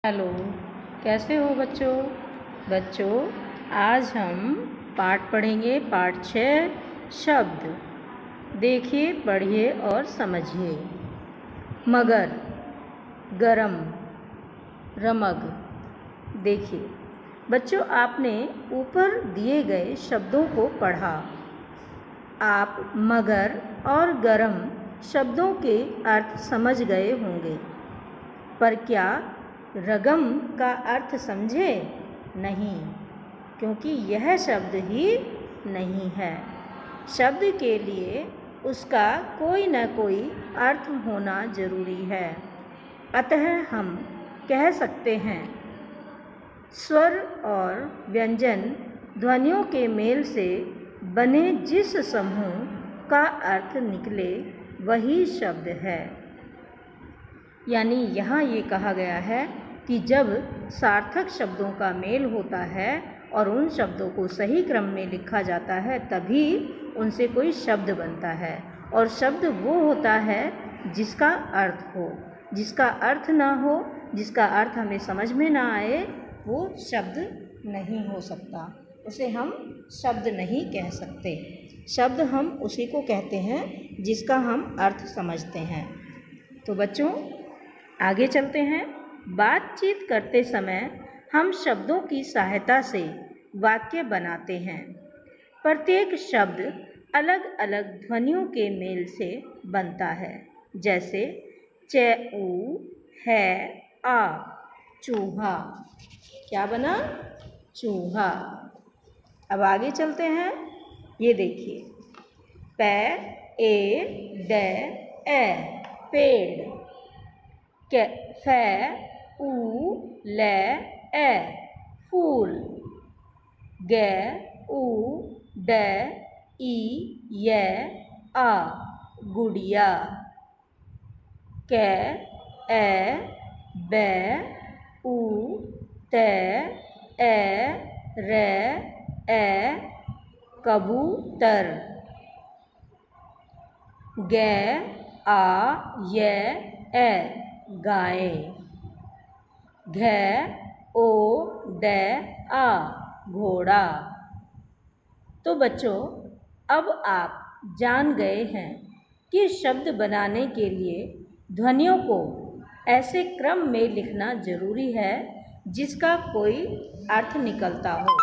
Hello, कैसे हो बच्चों आज हम पाठ पढ़ेंगे। पाठ 6 शब्द। देखिए, पढ़िए और समझिए। मगर, गरम, रमग। देखिए बच्चों, आपने ऊपर दिए गए शब्दों को पढ़ा। आप मगर और गरम शब्दों के अर्थ समझ गए होंगे, पर क्या रगम का अर्थ समझे? नहीं, क्योंकि यह शब्द ही नहीं है। शब्द के लिए उसका कोई न कोई अर्थ होना जरूरी है। अतः हम कह सकते हैं, स्वर और व्यंजन ध्वनियों के मेल से बने जिस समूह का अर्थ निकले वही शब्द है। यानी यहाँ ये कहा गया है कि जब सार्थक शब्दों का मेल होता है और उन शब्दों को सही क्रम में लिखा जाता है, तभी उनसे कोई शब्द बनता है। और शब्द वो होता है जिसका अर्थ हो। जिसका अर्थ ना हो, जिसका अर्थ हमें समझ में ना आए, वो शब्द नहीं हो सकता। उसे हम शब्द नहीं कह सकते। शब्द हम उसी को कहते हैं जिसका हम अर्थ समझते हैं। तो बच्चों, आगे चलते हैं। बातचीत करते समय हम शब्दों की सहायता से वाक्य बनाते हैं। प्रत्येक शब्द अलग अलग ध्वनियों के मेल से बनता है, जैसे च, ऊ, है, आ। चूहा। क्या बना? चूहा। अब आगे चलते हैं। ये देखिए, प, ए, ड, ए, पेड़। फ, ऊ, ल, ए, फूल। ग, ऊ, ड, ई, य, आ, गुड़िया। क, ए, ब, ऊ, त, ए, र, ए, कबूतर। ग, आ, य, ए, गाय। घ, ओ, ड, आ, घोड़ा। तो बच्चों, अब आप जान गए हैं कि शब्द बनाने के लिए ध्वनियों को ऐसे क्रम में लिखना जरूरी है जिसका कोई अर्थ निकलता हो।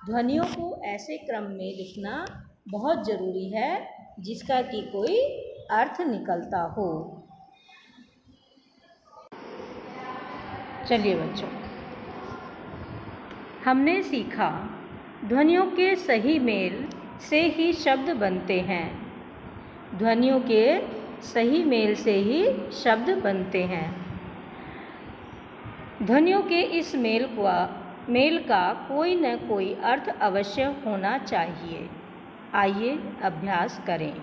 ध्वनियों को ऐसे क्रम में लिखना बहुत ज़रूरी है जिसका कि कोई अर्थ निकलता हो। चलिए बच्चों, हमने सीखा ध्वनियों के सही मेल से ही शब्द बनते हैं। ध्वनियों के सही मेल से ही शब्द बनते हैं। ध्वनियों के इस मेल का कोई न कोई अर्थ अवश्य होना चाहिए। आइए अभ्यास करें।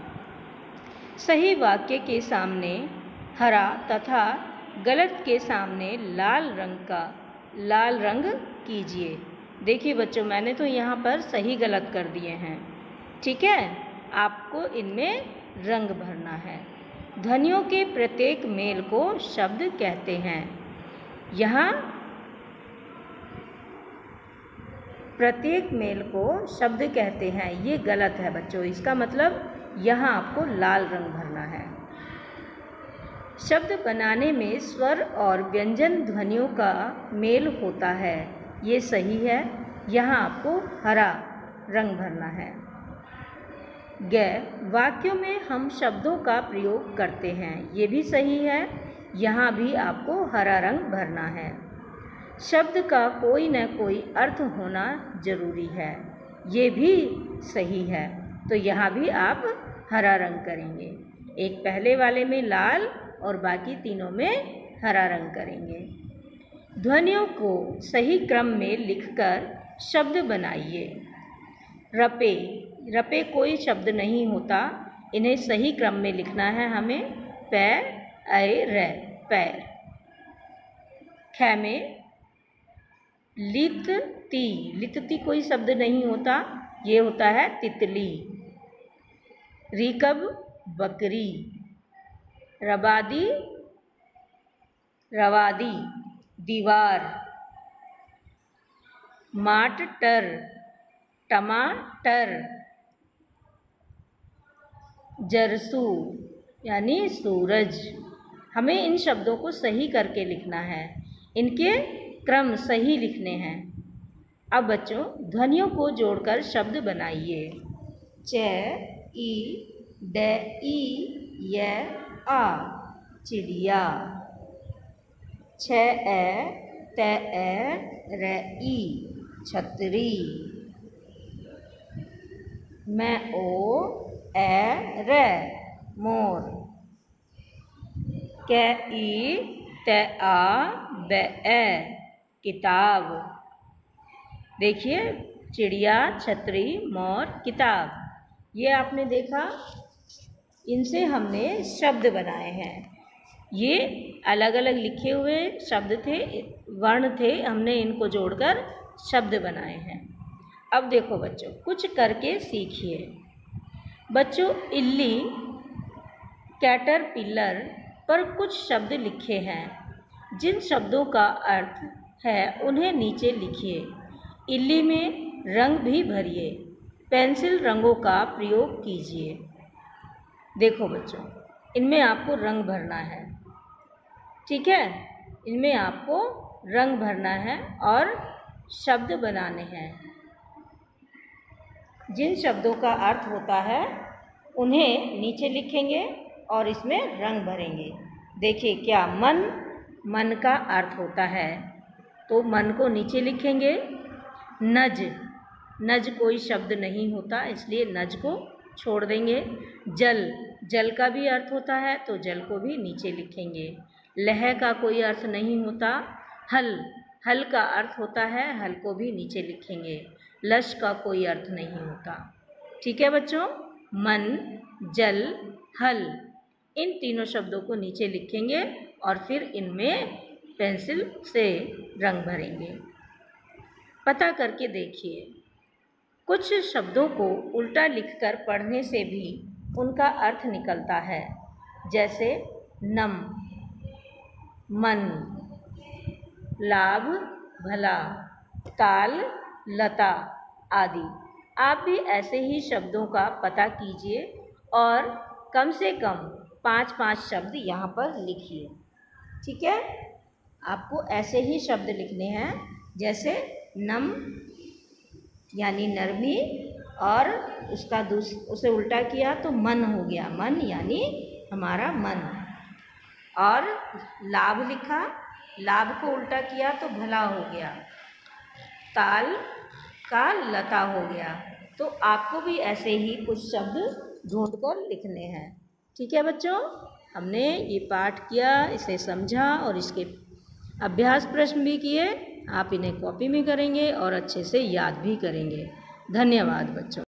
सही वाक्य के सामने हरा तथा गलत के सामने लाल रंग कीजिए। देखिए बच्चों, मैंने तो यहाँ पर सही गलत कर दिए हैं। ठीक है, आपको इनमें रंग भरना है। ध्वनियों के प्रत्येक मेल को शब्द कहते हैं। यहाँ प्रत्येक मेल को शब्द कहते हैं, ये गलत है बच्चों। इसका मतलब यहाँ आपको लाल रंग भरना है। शब्द बनाने में स्वर और व्यंजन ध्वनियों का मेल होता है, ये सही है। यहाँ आपको हरा रंग भरना है। वाक्यों में हम शब्दों का प्रयोग करते हैं, ये भी सही है। यहाँ भी आपको हरा रंग भरना है। शब्द का कोई न कोई अर्थ होना जरूरी है, ये भी सही है। तो यहाँ भी आप हरा रंग करेंगे। एक पहले वाले में लाल और बाकी तीनों में हरा रंग करेंगे। ध्वनियों को सही क्रम में लिखकर शब्द बनाइए। रपे कोई शब्द नहीं होता, इन्हें सही क्रम में लिखना है हमें। पैर, पैर। ख में लितती कोई शब्द नहीं होता, ये होता है तितली। रिकब, बकरी। रवादी, दीवार। माटर, टमाटर। जरसू यानी सूरज। हमें इन शब्दों को सही करके लिखना है, इनके क्रम सही लिखने हैं। अब बच्चों ध्वनियों को जोड़कर शब्द बनाइए। च, ई, ड, ई, य, आ, चिड़िया। छ, ए, त, ए, र, ई, छतरी। म, ओ, ए, र, मोर। क, ई, त, आ, ब, ए, किताब। देखिए चिड़िया, छतरी, मोर, किताब, ये आपने देखा। इनसे हमने शब्द बनाए हैं। ये अलग अलग लिखे हुए शब्द थे, वर्ण थे, हमने इनको जोड़कर शब्द बनाए हैं। अब देखो बच्चों कुछ करके सीखिए। बच्चों इल्ली, कैटरपिलर पर कुछ शब्द लिखे हैं। जिन शब्दों का अर्थ है उन्हें नीचे लिखिए। इल्ली में रंग भी भरिए। पेंसिल रंगों का प्रयोग कीजिए। देखो बच्चों इनमें आपको रंग भरना है, ठीक है। इनमें आपको रंग भरना है और शब्द बनाने हैं। जिन शब्दों का अर्थ होता है उन्हें नीचे लिखेंगे और इसमें रंग भरेंगे। देखिए क्या मन, मन का अर्थ होता है तो मन को नीचे लिखेंगे। नज, नज कोई शब्द नहीं होता इसलिए नज को छोड़ देंगे। जल, जल का भी अर्थ होता है तो जल को भी नीचे लिखेंगे। लह का कोई अर्थ नहीं होता। हल, हल का अर्थ होता है, हल को भी नीचे लिखेंगे। लश का कोई अर्थ नहीं होता। ठीक है बच्चों, मन, जल, हल, इन तीनों शब्दों को नीचे लिखेंगे और फिर इनमें पेंसिल से रंग भरेंगे। पता करके देखिए, कुछ शब्दों को उल्टा लिखकर पढ़ने से भी उनका अर्थ निकलता है। जैसे नम, मन, लाभ, भला, ताल, लता आदि। आप भी ऐसे ही शब्दों का पता कीजिए और कम से कम 5-5 शब्द यहाँ पर लिखिए। ठीक है, आपको ऐसे ही शब्द लिखने हैं जैसे नम यानी नरमी, और उसका उसे उल्टा किया तो मन हो गया, मन यानी हमारा मन। और लाभ लिखा, लाभ को उल्टा किया तो भला हो गया। ताल का लता हो गया। तो आपको भी ऐसे ही कुछ शब्द ढूंढकर लिखने हैं। ठीक है बच्चों, हमने ये पाठ किया, इसे समझा और इसके अभ्यास प्रश्न भी किए। आप इन्हें कॉपी में करेंगे और अच्छे से याद भी करेंगे। धन्यवाद बच्चों।